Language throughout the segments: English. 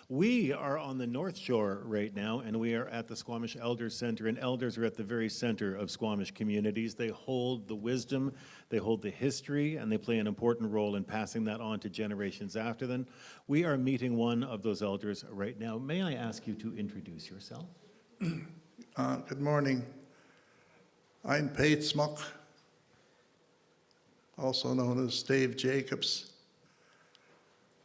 We are on the North Shore right now, and we are at the Squamish Elders Center, and elders are at the very center of Squamish communities. They hold the wisdom, they hold the history, and they play an important role in passing that on to generations after them. We are meeting one of those elders right now. May I ask you to introduce yourself? Good morning. I'm Pate Smuck, also known as Dave Jacobs.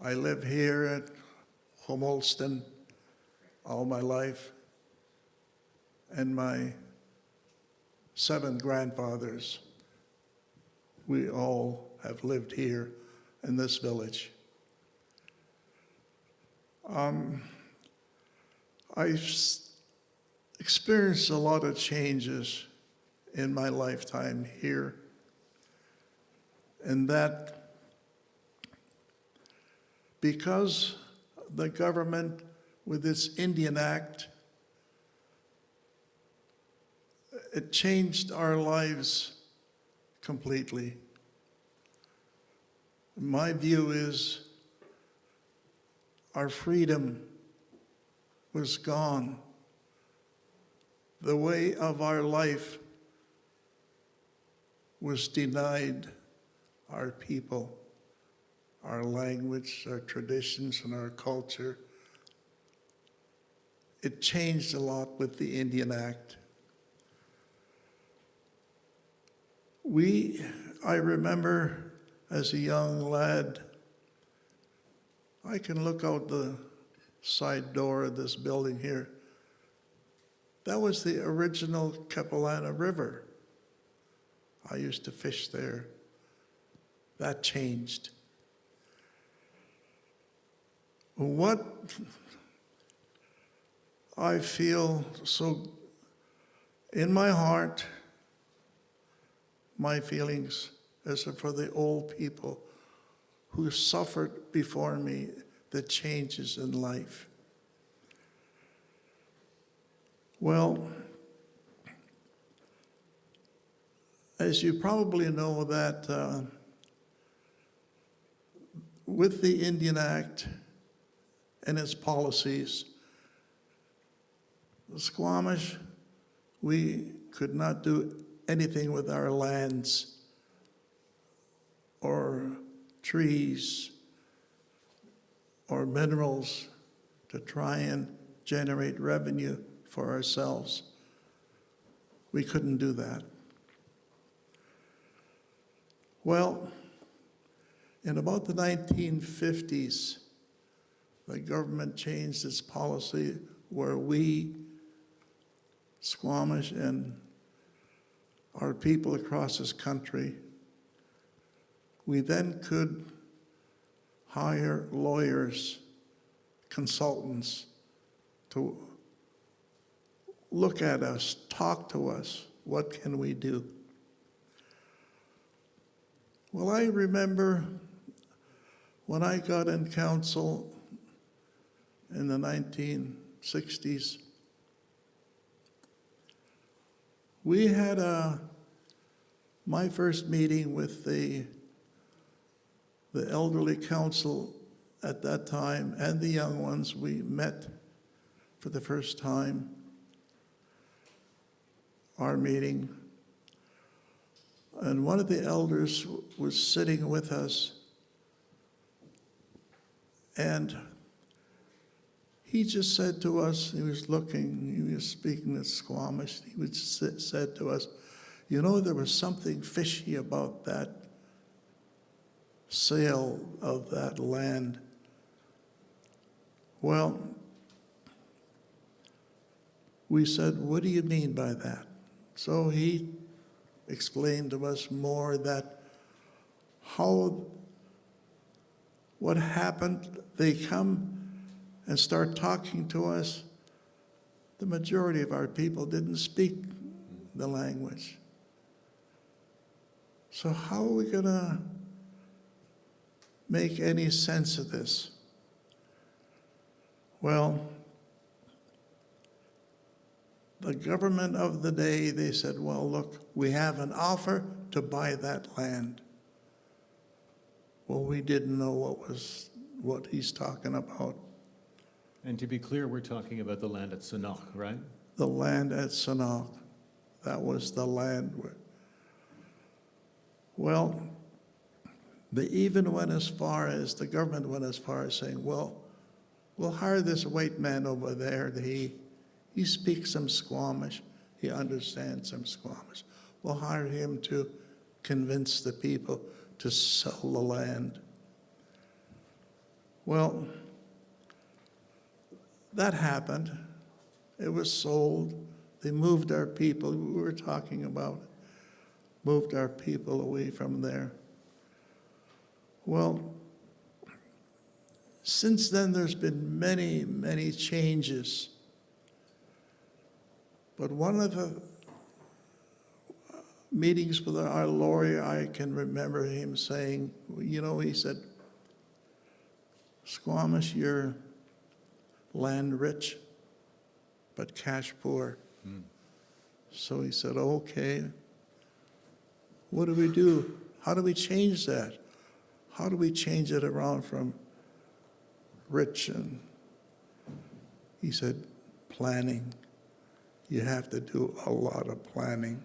I live here at Homolston all my life, and my 7 grandfathers, we all have lived here in this village. I've experienced a lot of changes in my lifetime here, and that because the government, with its Indian Act, it changed our lives completely. My view is our freedom was gone. The way of our life was denied our people, our language, our traditions, and our culture. It changed a lot with the Indian Act. I remember as a young lad, I can look out the side door of this building here. That was the original Capilano River. I used to fish there. That changed. What I feel so in my heart, my feelings is for the old people who suffered before me the changes in life. Well, as you probably know that with the Indian Act and its policies, the Squamish, we could not do anything with our lands or trees or minerals to try and generate revenue for ourselves. We couldn't do that. Well, in about the 1950s, the government changed its policy where we, Squamish and our people across this country, we then could hire lawyers, consultants to look at us, talk to us, what can we do? Well, I remember when I got in council in the 1960s, we had my first meeting with the elderly council at that time and the young ones. We met for the first time, our meeting. And one of the elders was sitting with us, and he just said to us, he was speaking in Squamish, said to us, you know, there was something fishy about that sale of that land. Well, we said, what do you mean by that? So he explained to us more that what happened, they come and start talking to us. The majority of our people didn't speak the language. So how are we gonna make any sense of this? Well, the government of the day, they said, well, look, we have an offer to buy that land. Well, we didn't know what he's talking about. And to be clear, we're talking about the land at Sanok, right? The land at Sanok, that was the land where, well, they even went as far as, the government went as far as saying, well, we'll hire this white man over there. He speaks some Squamish. He understands some Squamish. We'll hire him to convince the people to sell the land. Well, that happened. It was sold. They moved our people, we were talking about, moved our people away from there. Well, since then there's been many, many changes. But one of the meetings with our lawyer, I can remember him saying, you know, he said, Squamish, you're land rich, but cash poor. So he said, okay, what do we do? How do we change that? How do we change it around from rich? And he said, planning. You have to do a lot of planning.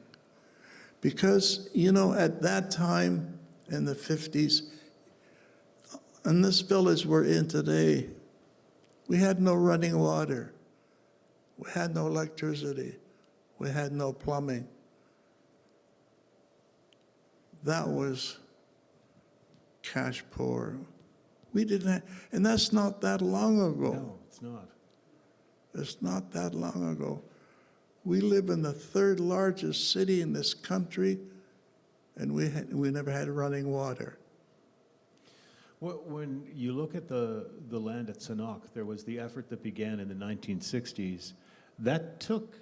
Because, you know, at that time in the 50s, in this village we're in today, we had no running water. We had no electricity. We had no plumbing. That was cash poor. We didn't have, and that's not that long ago. No, it's not. It's not that long ago. We live in the third largest city in this country, and we never had running water. When you look at the land at Sanok, there was the effort that began in the 1960s. That took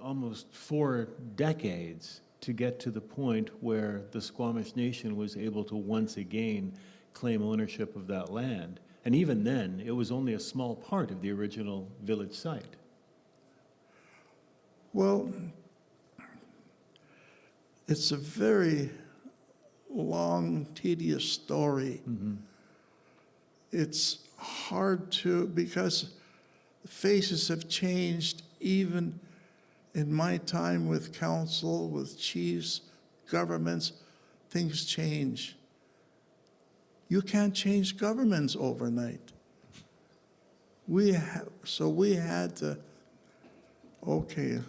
almost 4 decades to get to the point where the Squamish Nation was able to once again claim ownership of that land. And even then, it was only a small part of the original village site. Well, it's a very long, tedious story. It's hard to, because faces have changed even in my time with council, with chiefs, governments, things change. You can't change governments overnight. So we had to, okay,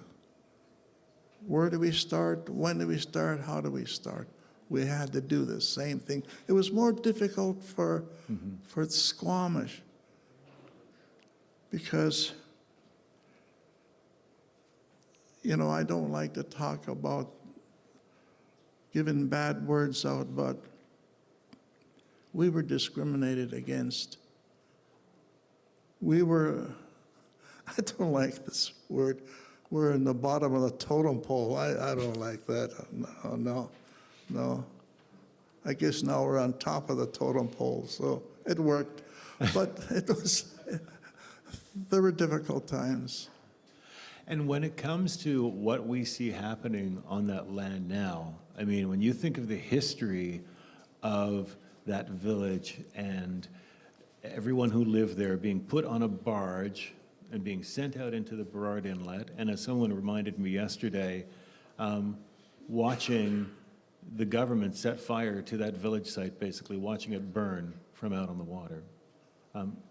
where do we start? When do we start? How do we start? We had to do the same thing. It was more difficult for Squamish because, you know, I don't like to talk about giving bad words out, but we were discriminated against. We were, I don't like this word, we're in the bottom of the totem pole. I don't like that. No. I guess now we're on top of the totem pole, so it worked. But there were difficult times. And when it comes to what we see happening on that land now, I mean, when you think of the history of that village and everyone who lived there being put on a barge and being sent out into the Burrard Inlet, and as someone reminded me yesterday, watching the government set fire to that village site, basically watching it burn from out on the water.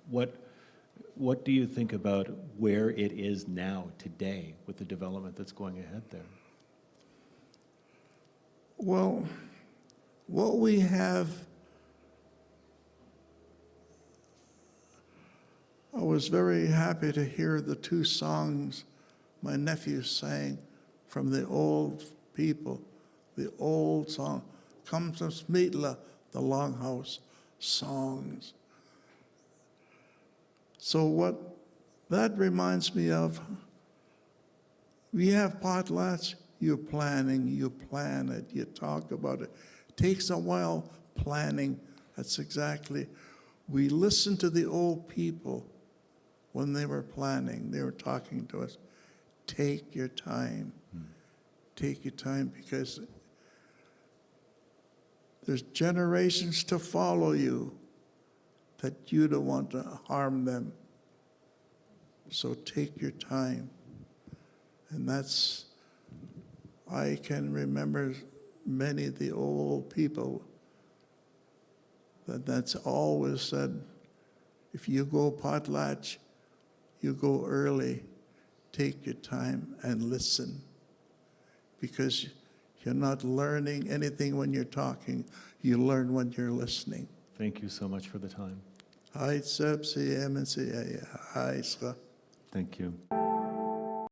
What do you think about where it is now today with the development that's going ahead there? Well, what we have, I was very happy to hear the 2 songs my nephew sang from the old people, the old song, Come from Smeatla, the Longhouse songs. So what that reminds me of, we have potlatch, you're planning, you plan it, you talk about it. It takes a while planning, that's exactly. We listened to the old people when they were planning, they were talking to us. Take your time. Take your time because there's generations to follow you that you don't want to harm them. So take your time. And I can remember many of the old people that's always said, if you go potlatch, you go early, take your time and listen. Because you're not learning anything when you're talking, you learn when you're listening. Thank you so much for the time. Hi, Seb, CM, and CA. Hi, Ska. Thank you.